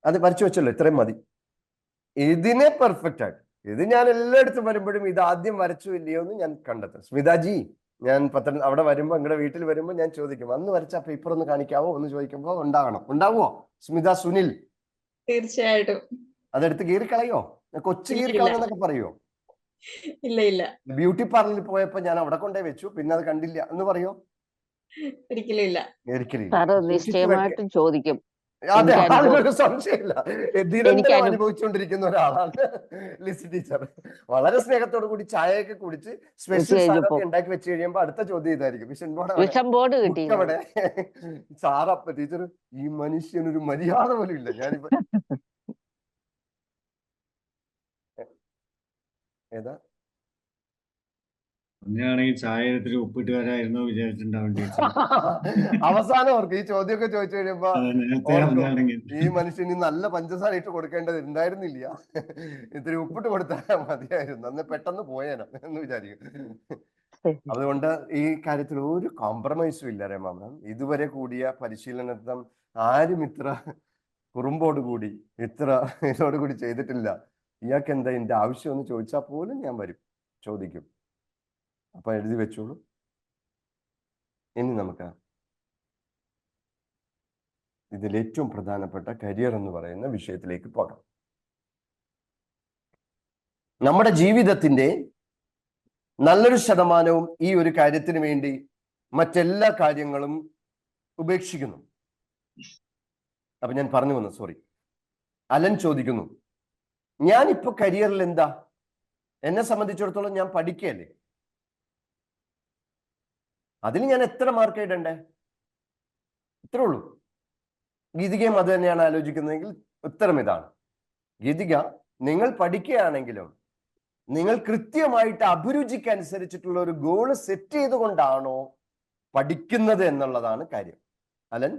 അത് വരച്ചു വെച്ചല്ലോ, ഇത്രയും മതി. ഇതിനെ പെർഫെക്റ്റ് ആയിട്ട്, ഇത് ഞാൻ എല്ലായിടത്തും വരുമ്പോഴും ഇത് ആദ്യം വരച്ചു ഇല്ലയോ എന്ന് ഞാൻ കണ്ടെത്തും. സ്മിതാജി, ഞാൻ അവിടെ വരുമ്പോ, നിങ്ങളുടെ വീട്ടിൽ വരുമ്പോ ഞാൻ ചോദിക്കും, അന്ന് വരച്ച പേപ്പർ ഒന്ന് കാണിക്കാവോ എന്ന് ചോദിക്കുമ്പോ ഉണ്ടാവുമോ? സ്മിത സുനിൽ, തീർച്ചയായിട്ടും. അതെടുത്ത് കീറിക്കളയോ? കൊച്ചു കീറിക്കളയെന്നൊക്കെ പറയോ? ഇല്ല ഇല്ല, ബ്യൂട്ടി പാർലറിൽ പോയപ്പോ ഞാൻ അവിടെ കൊണ്ടേ വെച്ചു, പിന്നെ അത് കണ്ടില്ല എന്ന് പറയോ? ഒരിക്കലും ഇല്ല. സാറ് നിശ്ചയമായിട്ടും ചോദിക്കും. അതെ, അതിനൊരു സംശയമില്ല. നിരന്തരം അനുഭവിച്ചുകൊണ്ടിരിക്കുന്ന ഒരാളാണ് ലിസി ടീച്ചർ. വളരെ സ്നേഹത്തോടു കൂടി ചായയൊക്കെ കുടിച്ച് സ്പെഷ്യൽ സാധനമൊക്കെ ഉണ്ടാക്കി വെച്ച് കഴിയുമ്പോ അടുത്ത ചോദ്യം ഇതായിരിക്കും, അവിടെ സാറപ്പ ടീച്ചർ, ഈ മനുഷ്യനൊരു മര്യാദ പോലും ഇല്ല. ഞാനിപ്പോ ഏതാ അങ്ങനെയാണെങ്കിൽ ചായ എടുത്തിട്ട് ഉപ്പിട്ട് വരായിരുന്നു വിചാരിച്ചിട്ടുണ്ടാവും. അവസാനം ഓർക്ക് ഈ ചോദ്യമൊക്കെ ചോദിച്ചു കഴിയുമ്പോ ഈ മനുഷ്യന് നല്ല പഞ്ചസാര ഇട്ട് കൊടുക്കേണ്ടത് ഉണ്ടായിരുന്നില്ല, ഇത്തിരി ഉപ്പിട്ട് കൊടുത്താൽ മതിയായിരുന്നു, അന്ന് പെട്ടെന്ന് പോയേനം എന്ന് വിചാരിക്കും. അതുകൊണ്ട് ഈ കാര്യത്തിൽ ഒരു കോംപ്രമൈസും ഇല്ല രമാമ. ഇതുവരെ കൂടിയ പരിശീലനത്തിൽ ആരും ഇത്ര കുറുമ്പോട് കൂടി, ഇത്ര ഇതോട് കൂടി ചെയ്തിട്ടില്ല. ഇയാൾക്ക് എന്താ ഇതിന്റെ ആവശ്യം എന്ന് ചോദിച്ചാൽ പോലും ഞാൻ വരും, ചോദിക്കും. അപ്പൊ എഴുതി വെച്ചോളൂ. ഇനി നമുക്ക് ഇതിൽ ഏറ്റവും പ്രധാനപ്പെട്ട കരിയർ എന്ന് പറയുന്ന വിഷയത്തിലേക്ക് പോകാം. നമ്മുടെ ജീവിതത്തിന്റെ നല്ലൊരു ശതമാനവും ഈ ഒരു കാര്യത്തിന് വേണ്ടി, മറ്റെല്ലാ കാര്യങ്ങളും ഉപേക്ഷിക്കുന്നു. അപ്പൊ ഞാൻ പറഞ്ഞു വന്നു, സോറി. അലൻ ചോദിക്കുന്നു, ഞാനിപ്പോ കരിയറിൽ എന്താ? എന്നെ സംബന്ധിച്ചിടത്തോളം ഞാൻ പഠിക്കുകയല്ലേ, അതിന് ഞാൻ എത്ര മാർക്ക് ഇടണ്ടേ? ഇത്രേ ഉള്ളൂ. ഗീതികയും അത് തന്നെയാണ് ആലോചിക്കുന്നതെങ്കിൽ ഉത്തരം ഇതാണ്. ഗീതിക, നിങ്ങൾ പഠിക്കുകയാണെങ്കിലും നിങ്ങൾ കൃത്യമായിട്ട് അഭിരുചിക്കനുസരിച്ചിട്ടുള്ള ഒരു ഗോള് സെറ്റ് ചെയ്തുകൊണ്ടാണോ പഠിക്കുന്നത് എന്നുള്ളതാണ് കാര്യം. അലൻ,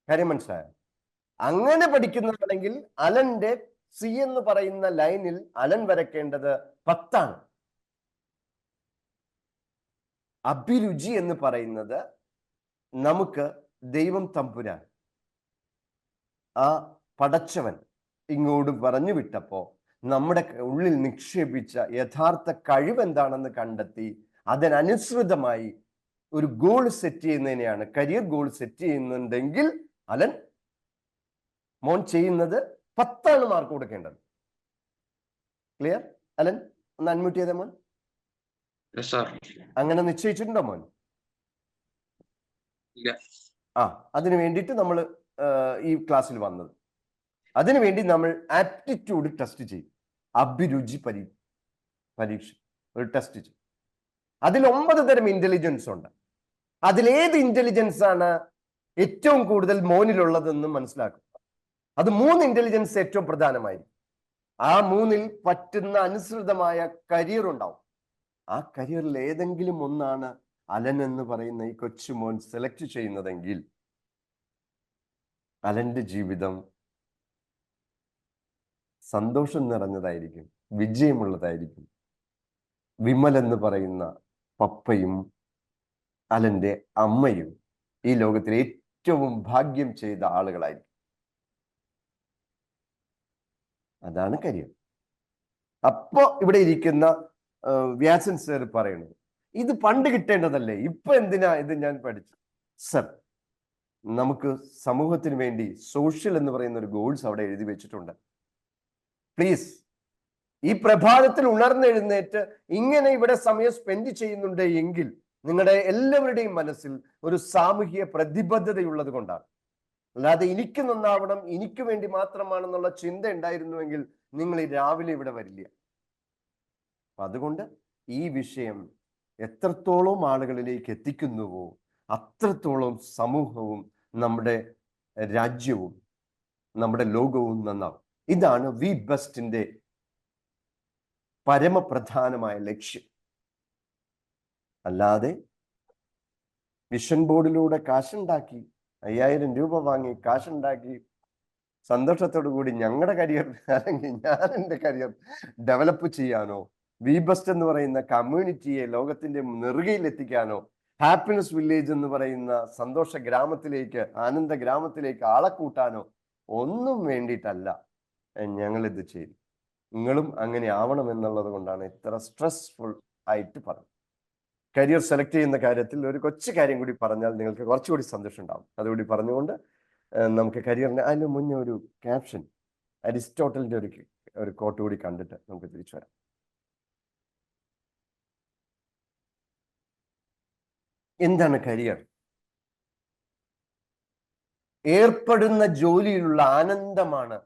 കാര്യം മനസ്സിലായോ? അങ്ങനെ പഠിക്കുന്നതാണെങ്കിൽ അലന്റെ സി എന്ന് പറയുന്ന ലൈനിൽ അലൻ വരയ്ക്കേണ്ടത് 10. അഭിരുചി എന്ന് പറയുന്നത് നമുക്ക് ദൈവം തമ്പുരാൻ, ആ പടച്ചവൻ ഇങ്ങോട്ട് പറഞ്ഞു വിട്ടപ്പോ നമ്മുടെ ഉള്ളിൽ നിക്ഷേപിച്ച യഥാർത്ഥ കഴിവെന്താണെന്ന് കണ്ടെത്തി അതിനനുസൃതമായി ഒരു ഗോൾ സെറ്റ് ചെയ്യുന്നതിനെയാണ് കരിയർ ഗോൾ സെറ്റ് ചെയ്യുന്നുണ്ടെങ്കിൽ അലൻ മോൻ ചെയ്യുന്നത് 10 മാർക്ക് കൊടുക്കേണ്ടത്. ക്ലിയർ? അലൻ ഒന്ന് അൺമ്യൂട്ട് ചെയ്ത മോൻ. അങ്ങനെ നിശ്ചയിച്ചിട്ടുണ്ടോ മോൻ? അതിനു വേണ്ടിയിട്ട് നമ്മൾ ഈ ക്ലാസ്സിൽ വന്നത്. അതിനുവേണ്ടി നമ്മൾ ആപ്റ്റിറ്റ്യൂഡ് ടെസ്റ്റ് ചെയ്യും, അഭിരുചി പരീക്ഷ ഒരു ടെസ്റ്റ് ചെയ്യും. അതിൽ 9 തരം ഇന്റലിജൻസ് ഉണ്ട്. അതിലേത് ഇന്റലിജൻസ് ആണ് ഏറ്റവും കൂടുതൽ മോനിലുള്ളതെന്ന് മനസ്സിലാക്കും. അത് 3 ഇന്റലിജൻസ് ഏറ്റവും പ്രധാനമായിരിക്കും. ആ 3-ൽ പറ്റുന്ന അനുസൃതമായ കരിയർ ഉണ്ടാവും. ആ കരിയറിൽ ഏതെങ്കിലും ഒന്നാണ് അലൻ എന്ന് പറയുന്ന ഈ കൊച്ചുമോൻ സെലക്ട് ചെയ്യുന്നതെങ്കിൽ അലന്റെ ജീവിതം സന്തോഷം നിറഞ്ഞതായിരിക്കും, വിജയമുള്ളതായിരിക്കും. വിമൽ എന്ന് പറയുന്ന പപ്പയും അലന്റെ അമ്മയും ഈ ലോകത്തിൽ ഏറ്റവും ഭാഗ്യം ചെയ്ത ആളുകളായിരിക്കും. അതാണ് കരിയർ. അപ്പോ ഇവിടെ ഇരിക്കുന്ന വ്യാസൻ സർ പറയുന്നത്, ഇത് പണ്ട് കിട്ടേണ്ടതല്ലേ, ഇപ്പൊ എന്തിനാ ഇത് ഞാൻ പഠിച്ചു? സർ, നമുക്ക് സമൂഹത്തിന് വേണ്ടി സോഷ്യൽ എന്ന് പറയുന്ന ഒരു ഗോൾസ് അവിടെ എഴുതി വെച്ചിട്ടുണ്ട്. പ്ലീസ്, ഈ പ്രഭാതത്തിൽ ഉണർന്നെഴുന്നേറ്റ് ഇങ്ങനെ ഇവിടെ സമയം സ്പെൻഡ് ചെയ്യുന്നുണ്ട് എങ്കിൽ നിങ്ങളുടെ എല്ലാവരുടെയും മനസ്സിൽ ഒരു സാമൂഹിക പ്രതിബദ്ധതയുള്ളത് കൊണ്ടാണ്. അല്ലാതെ എനിക്ക് നന്നാവണം, എനിക്ക് വേണ്ടി മാത്രമാണെന്നുള്ള ചിന്ത ഉണ്ടായിരുന്നുവെങ്കിൽ നിങ്ങൾ ഈ രാവിലെ ഇവിടെ വരില്ല. അതുകൊണ്ട് ഈ വിഷയം എത്രത്തോളം ആളുകളിലേക്ക് എത്തിക്കുന്നുവോ അത്രത്തോളം സമൂഹവും നമ്മുടെ രാജ്യവും നമ്മുടെ ലോകവും നന്നാവും. ഇതാണ് വി ബെസ്റ്റിന്റെ പരമപ്രധാനമായ ലക്ഷ്യം. അല്ലാതെ വിഷൻ ബോർഡിലൂടെ കാശുണ്ടാക്കി 5000 രൂപ വാങ്ങി കാശുണ്ടാക്കി സന്തോഷത്തോടു കൂടി ഞങ്ങളുടെ കരിയർ അല്ലെങ്കിൽ ഞാൻ എൻ്റെ കരിയർ ഡെവലപ്പ് ചെയ്യാനോ, വി ബെസ്റ്റ് എന്ന് പറയുന്ന കമ്മ്യൂണിറ്റിയെ ലോകത്തിന്റെ നെറുകയിൽ എത്തിക്കാനോ, ഹാപ്പിനെസ് വില്ലേജ് എന്ന് പറയുന്ന സന്തോഷ ഗ്രാമത്തിലേക്ക്, ആനന്ദ ഗ്രാമത്തിലേക്ക് ആളെ കൂട്ടാനോ ഒന്നും വേണ്ടിയിട്ടല്ല ഞങ്ങൾ ഇത് ചെയ്തു. നിങ്ങളും അങ്ങനെ ആവണം എന്നുള്ളത് കൊണ്ടാണ് ഇത്ര സ്ട്രെസ്ഫുൾ ആയിട്ട് പറഞ്ഞത്. കരിയർ സെലക്ട് ചെയ്യുന്ന കാര്യത്തിൽ ഒരു കൊച്ചു കാര്യം കൂടി പറഞ്ഞാൽ നിങ്ങൾക്ക് കുറച്ചുകൂടി സന്തോഷം ഉണ്ടാവും. അതുകൂടി പറഞ്ഞുകൊണ്ട് നമുക്ക് കരിയറിന് അതിന് മുന്നേ ഒരു ക്യാപ്ഷൻ, അരിസ്റ്റോട്ടലിന്റെ ഒരു കോട്ട് കൂടി കണ്ടിട്ട് നമുക്ക് തിരിച്ചു വരാം. എന്താണ് കരിയർ? ഏർപ്പെടുന്ന ജോലിയിലുള്ള ആനന്ദമാണ്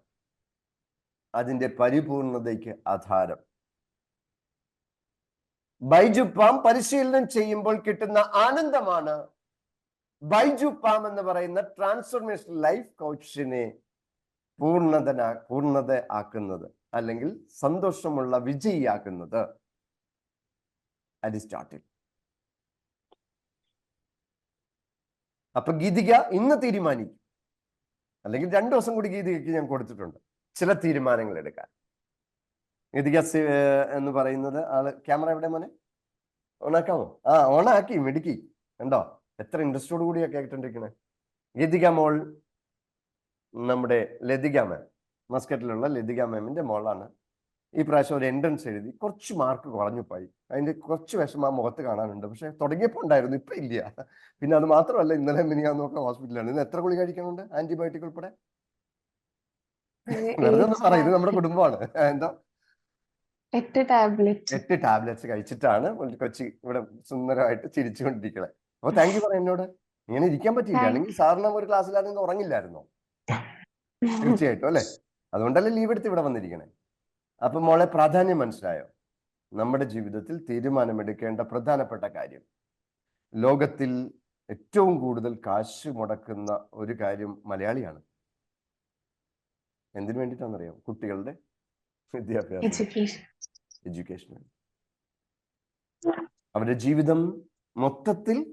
അതിന്റെ പരിപൂർണതയ്ക്ക് ആധാരം. ബൈജു പാം പരിശീലനം ചെയ്യുമ്പോൾ കിട്ടുന്ന ആനന്ദമാണ് ബൈജു പാം എന്ന് പറയുന്ന ട്രാൻസ്ഫോർമേഷൻ ലൈഫ് കോച്ചിനെ പൂർണ്ണത ആക്കുന്നത്, അല്ലെങ്കിൽ സന്തോഷമുള്ള വിജയിയാക്കുന്നത്. അരിസ്റ്റോട്ടിൽ. അപ്പൊ ഗീതിക ഇന്ന് തീരുമാനിക്കും, അല്ലെങ്കിൽ 2 ദിവസം കൂടി ഗീതികയ്ക്ക് ഞാൻ കൊടുത്തിട്ടുണ്ട് ചില തീരുമാനങ്ങൾ എടുക്കാൻ. ഗീതിക എന്ന് പറയുന്നത് ആള്, ക്യാമറ എവിടെ മോനെ? ഓണാക്കാമോ? ഓണാക്കി മിടുക്കി. കണ്ടോ എത്ര ഇൻട്രസ്റ്റോട് കൂടിയാ കേട്ടിട്ടിരിക്കണേ. ഗീതിക മോൾ നമ്മുടെ ലതിക മാം, മസ്കറ്റിലുള്ള ലതിക മാമിന്റെ മോളാണ്. ഈ പ്രാവശ്യം ഒരു എൻട്രൻസ് എഴുതി കുറച്ച് മാർക്ക് കുറഞ്ഞു പോയി. അതിന്റെ കുറച്ച് വിഷമം ആ മുഖത്ത് കാണാനുണ്ട്. പക്ഷെ തുടങ്ങിയപ്പോൾ ഉണ്ടായിരുന്നു, ഇപ്പൊ ഇല്ല. പിന്നെ അത് മാത്രമല്ല, ഇന്നലെ മിനിയാന്നൊക്കെ ഹോസ്പിറ്റലാണ്. ഇന്ന് എത്ര ഗുളിക കഴിക്കുന്നുണ്ട് ആന്റിബയോട്ടിക് ഉൾപ്പെടെ? വെറുതെ ഒന്ന് പറ, ഇത് നമ്മുടെ കുടുംബമാണ്. എന്താ 8 ടാബ്ലറ്റ്സ്. 8 ടാബ്ലറ്റ്സ് കഴിച്ചിട്ടാണ് കൊച്ചി ഇവിടെ സുന്ദരമായിട്ട് ചിരിച്ചുകൊണ്ടിരിക്കണേ. അപ്പൊ താങ്ക് യു പറ എന്നോട്. ഇങ്ങനെ ഇരിക്കാൻ പറ്റിയില്ല, അല്ലെങ്കിൽ സാറിന് ഒരു ക്ലാസ്സിലാണെങ്കിൽ ഉറങ്ങില്ലായിരുന്നോ? തീർച്ചയായിട്ടും അല്ലെ? അതുകൊണ്ടല്ലേ ലീവ് എടുത്ത് ഇവിടെ വന്നിരിക്കണേ. അപ്പൊ മോളെ പ്രാധാന്യം മനസ്സിലായോ? നമ്മുടെ ജീവിതത്തിൽ തീരുമാനമെടുക്കേണ്ട പ്രധാനപ്പെട്ട കാര്യം. ലോകത്തിൽ ഏറ്റവും കൂടുതൽ കാശ് മുടക്കുന്ന ഒരു കാര്യം മലയാളിയാണ്. എന്തിനു വേണ്ടിയിട്ടാണെന്നറിയാം? കുട്ടികളുടെ വിദ്യാഭ്യാസം, Education. എഡ്യൂക്കേഷൻ. അവരുടെ ജീവിതം മൊത്തത്തിൽ